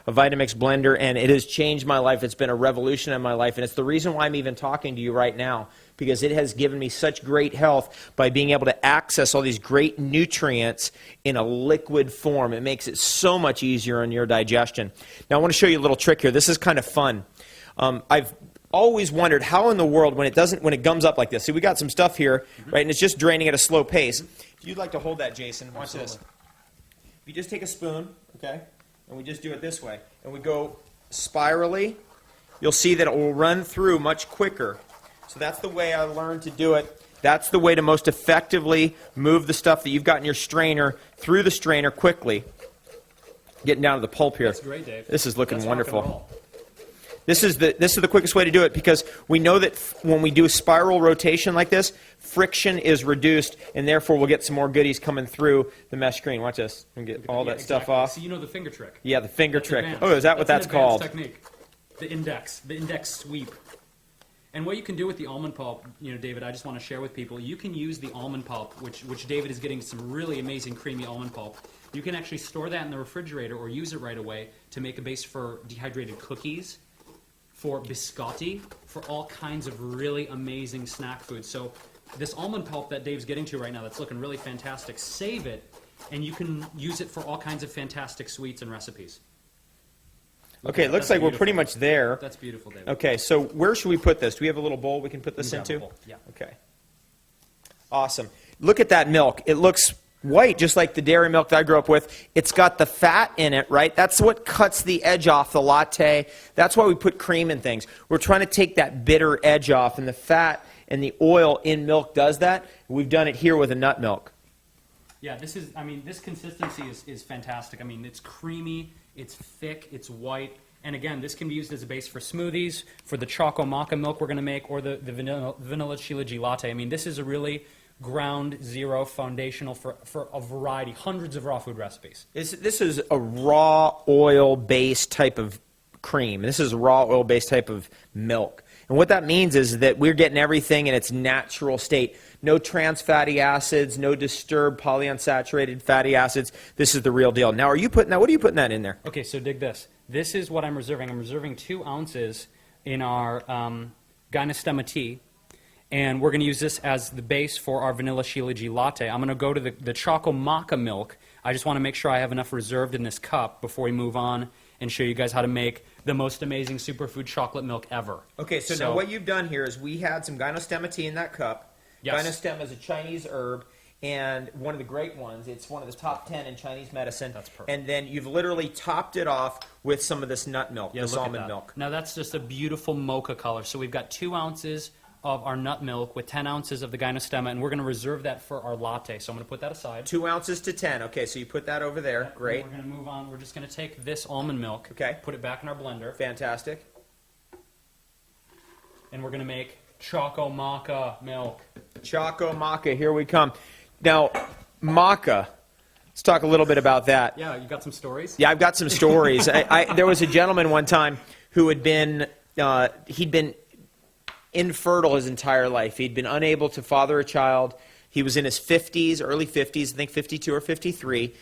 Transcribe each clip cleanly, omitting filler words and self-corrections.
a Vitamix blender, and it has changed my life. It's been a revolution in my life, and it's the reason why I'm even talking to you right now, because it has given me such great health by being able to access all these great nutrients in a liquid form. It makes it so much easier on your digestion. Now, I want to show you a little trick here. This is kind of fun. I've always wondered how in the world, when it gums up like this, see, we got some stuff here, right, and it's just draining at a slow pace. If you'd like to hold that, Jason, watch this. If you just take a spoon, okay, and we just do it this way, and we go spirally, you'll see that it will run through much quicker. So that's the way I learned to do it. That's the way to most effectively move the stuff that you've got in your strainer through the strainer quickly. Getting down to the pulp here. That's great, Dave. This is looking That's wonderful. This is the quickest way to do it, because we know that when we do a spiral rotation like this, friction is reduced, and therefore we'll get some more goodies coming through the mesh screen. Watch this. We can get all that stuff off. So you know the finger trick. Yeah, the finger trick. Advanced. Oh, is that what that's called? Technique. The index sweep. And what you can do with the almond pulp, David, I just want to share with people, you can use the almond pulp, which David is getting some really amazing creamy almond pulp. You can actually store that in the refrigerator or use it right away to make a base for dehydrated cookies, for biscotti, for all kinds of really amazing snack foods. So this almond pulp that Dave's getting to right now that's looking really fantastic, save it, and you can use it for all kinds of fantastic sweets and recipes. Okay, it looks like we're pretty much there. That's beautiful, David. Okay, so where should we put this? Do we have a little bowl we can put this into? Yeah. Okay. Awesome. Look at that milk. It looks white, just like the dairy milk that I grew up with. It's got the fat in it, right? That's what cuts the edge off the latte. That's why we put cream in things. We're trying to take that bitter edge off, and the fat and the oil in milk does that. We've done it here with a nut milk. Yeah, this consistency is fantastic. I mean, it's creamy, it's thick, it's white. And again, this can be used as a base for smoothies, for the choco maca milk we're going to make, or the vanilla Shilajit latte. I mean, this is a really ground zero foundational for a variety, hundreds of raw food recipes. This is a raw oil-based type of cream. This is a raw oil-based type of milk. And what that means is that we're getting everything in its natural state. No trans fatty acids, no disturbed polyunsaturated fatty acids. This is the real deal. Now, what are you putting that in there? Okay, so dig this. This is what I'm reserving. I'm reserving 2 ounces in our Gynostema tea. And we're going to use this as the base for our vanilla Shilajit latte. I'm going to go to the choco maca milk. I just want to make sure I have enough reserved in this cup before we move on and show you guys how to make the most amazing superfood chocolate milk ever. Okay, so now what you've done here is we had some Gynostema tea in that cup. Yes. Gynostema is a Chinese herb, and one of the great ones. It's one of the top 10 in Chinese medicine. That's perfect. And then you've literally topped it off with some of this nut milk, this look at almond that. milk. Now that's just a beautiful mocha color. So we've got 2 ounces of our nut milk with 10 ounces of the Gynostema, and we're going to reserve that for our latte. So I'm going to put that aside. 2 ounces to 10. Okay, so you put that over there. Yeah, great. We're going to move on. We're just going to take this almond milk, okay, put it back in our blender. Fantastic. And we're going to make choco maca milk. Choco maca, here we come. Now, maca, let's talk a little bit about that. Yeah, you got some stories? Yeah, I've got some stories. There was a gentleman one time who had been, he'd been infertile his entire life. He'd been unable to father a child. He was in his 50s, early 50s, I think 52 or 53.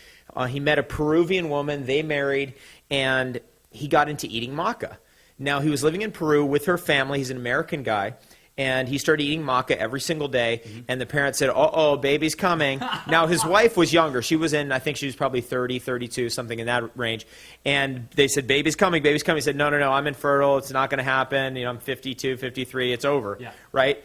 He met a Peruvian woman. They married, and he got into eating maca. Now, he was living in Peru with her family. He's an American guy. And he started eating maca every single day, and the parents said, uh-oh, baby's coming. Now, his wife was younger. She was I think she was probably 30, 32, something in that range. And they said, baby's coming, baby's coming. He said, no, I'm infertile. It's not going to happen. I'm 52, 53. It's over, right?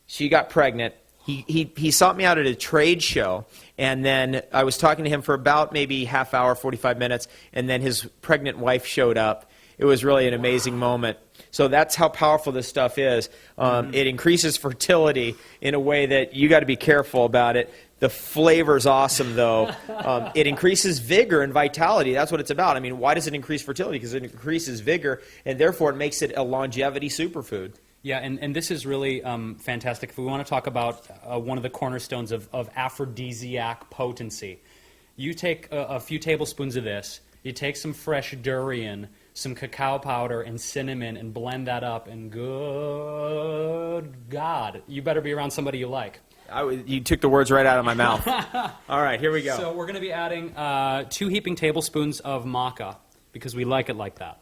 She got pregnant. He sought me out at a trade show, and then I was talking to him for about maybe half hour, 45 minutes, and then his pregnant wife showed up. It was really an amazing moment. So that's how powerful this stuff is. It increases fertility in a way that you got to be careful about it. The flavor's awesome, though. It increases vigor and vitality. That's what it's about. I mean, why does it increase fertility? Because it increases vigor, and therefore it makes it a longevity superfood. Yeah, and this is really fantastic. If we want to talk about one of the cornerstones of aphrodisiac potency, you take a few tablespoons of this, you take some fresh durian, some cacao powder and cinnamon, and blend that up, and good God, you better be around somebody you like. You took the words right out of my mouth. All right, here we go. So we're going to be adding 2 heaping tablespoons of maca, because we like it like that.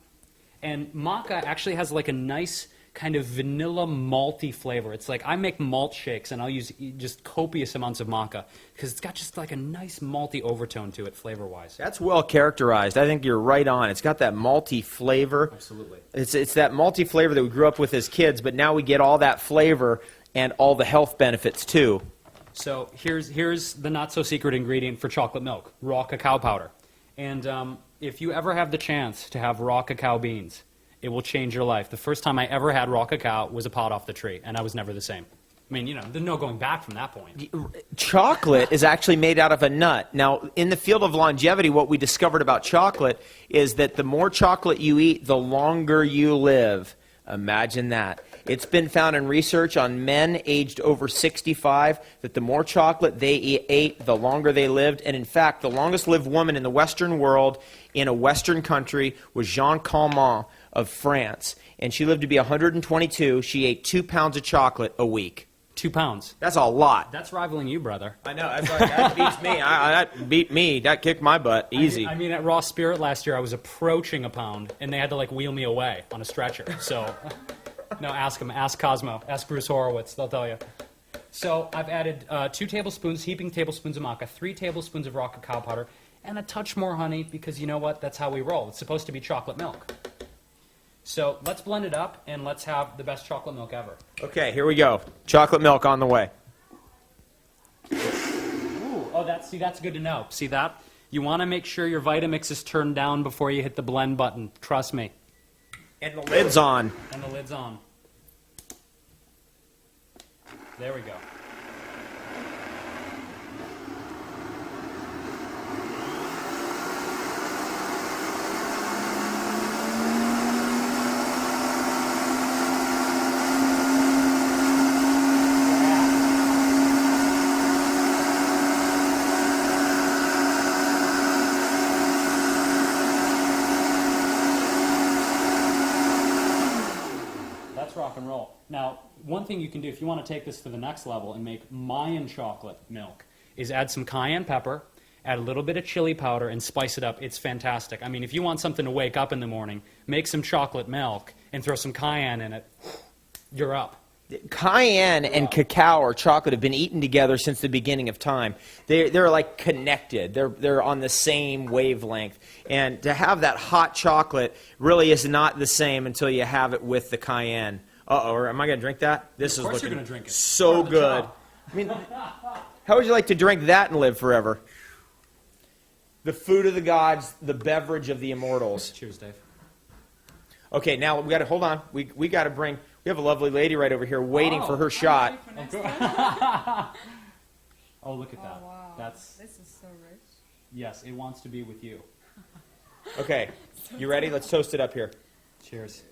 And maca actually has like a nice kind of vanilla malty flavor. It's like I make malt shakes and I'll use just copious amounts of maca because it's got just like a nice malty overtone to it flavor-wise. That's well characterized. I think you're right on. It's got that malty flavor. Absolutely. It's that malty flavor that we grew up with as kids, but now we get all that flavor and all the health benefits too. So here's the not-so-secret ingredient for chocolate milk, raw cacao powder. And if you ever have the chance to have raw cacao beans, it will change your life. The first time I ever had raw cacao was a pot off the tree, and I was never the same. I mean, there's no going back from that point. Chocolate is actually made out of a nut. Now, in the field of longevity, what we discovered about chocolate is that the more chocolate you eat, the longer you live. Imagine that. It's been found in research on men aged over 65 that the more chocolate they ate, the longer they lived. And in fact, the longest lived woman in the Western world in a Western country was Jeanne Calment of France. And she lived to be 122. She ate 2 pounds of chocolate a week. 2 pounds. That's a lot. That's rivaling you, brother. I know. That's like, that beats me. That beat me. That kicked my butt. Easy. I mean, at Raw Spirit last year, I was approaching a pound, and they had to, wheel me away on a stretcher. So, no, ask them. Ask Cosmo. Ask Bruce Horowitz. They'll tell you. So, I've added 2 tablespoons, heaping tablespoons of maca, 3 tablespoons of raw cacao powder, and a touch more honey, because you know what? That's how we roll. It's supposed to be chocolate milk. So let's blend it up, and let's have the best chocolate milk ever. Okay, here we go. Chocolate milk on the way. Ooh, oh, that's good to know. See that? You want to make sure your Vitamix is turned down before you hit the blend button. Trust me. And the lid's on. And the lid's on. There we go. Rock and roll. Now, one thing you can do if you want to take this to the next level and make Mayan chocolate milk is add some cayenne pepper, add a little bit of chili powder, and spice it up. It's fantastic. I mean, if you want something to wake up in the morning, make some chocolate milk and throw some cayenne in it. You're up. Cayenne and cacao or chocolate have been eaten together since the beginning of time. They're like connected. They're on the same wavelength. And to have that hot chocolate really is not the same until you have it with the cayenne. Uh-oh, am I going to drink that? This is looking drink it. so good. I mean, how would you like to drink that and live forever? The food of the gods, the beverage of the immortals. Cheers, Dave. Okay, now we got to hold on. We got to bring. We have a lovely lady right over here waiting for her shot. Oh, look at that. Oh, wow. This is so rich. Yes, it wants to be with you. Okay, you ready? Let's toast it up here. Cheers.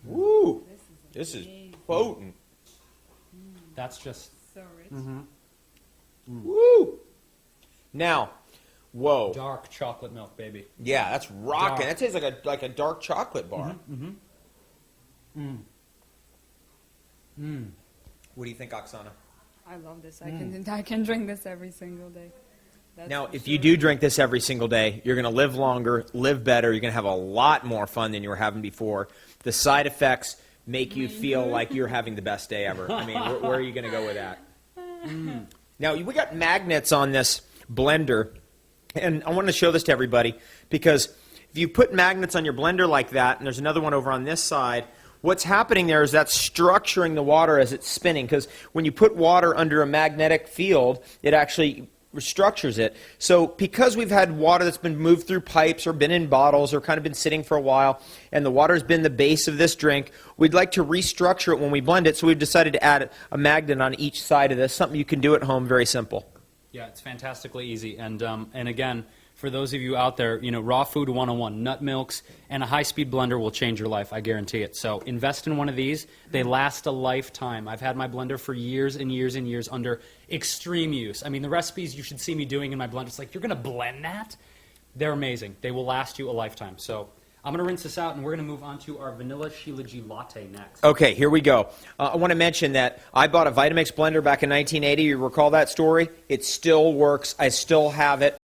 Woo! This is potent. That's just So rich. Woo! Now, whoa. dark chocolate milk, baby. Yeah, that's rocking. Dark. That tastes like a dark chocolate bar. What do you think, Oksana? I love this. I can drink this every single day. That's Now, for if sure. you do drink this every single day, you're going to live longer, live better. You're going to have a lot more fun than you were having before. The side effects make you feel like you're having the best day ever. I mean, where are you going to go with that? Now, we got magnets on this blender, and I want to show this to everybody because if you put magnets on your blender like that, and there's another one over on this side, what's happening there is that's structuring the water as it's spinning, because when you put water under a magnetic field, it actually restructures it. So because we've had water that's been moved through pipes or been in bottles or kind of been sitting for a while, and the water's been the base of this drink, we'd like to restructure it when we blend it, so we've decided to add a magnet on each side of this, something you can do at home, very simple. Yeah, it's fantastically easy. And again, for those of you out there, Raw Food 101, nut milks, and a high-speed blender will change your life, I guarantee it. So invest in one of these. They last a lifetime. I've had my blender for years and years and years under extreme use. I mean, the recipes you should see me doing in my blender, it's like, you're going to blend that? They're amazing. They will last you a lifetime. So I'm going to rinse this out, and we're going to move on to our vanilla Shilajit latte next. Okay, here we go. I want to mention that I bought a Vitamix blender back in 1980. You recall that story? It still works. I still have it.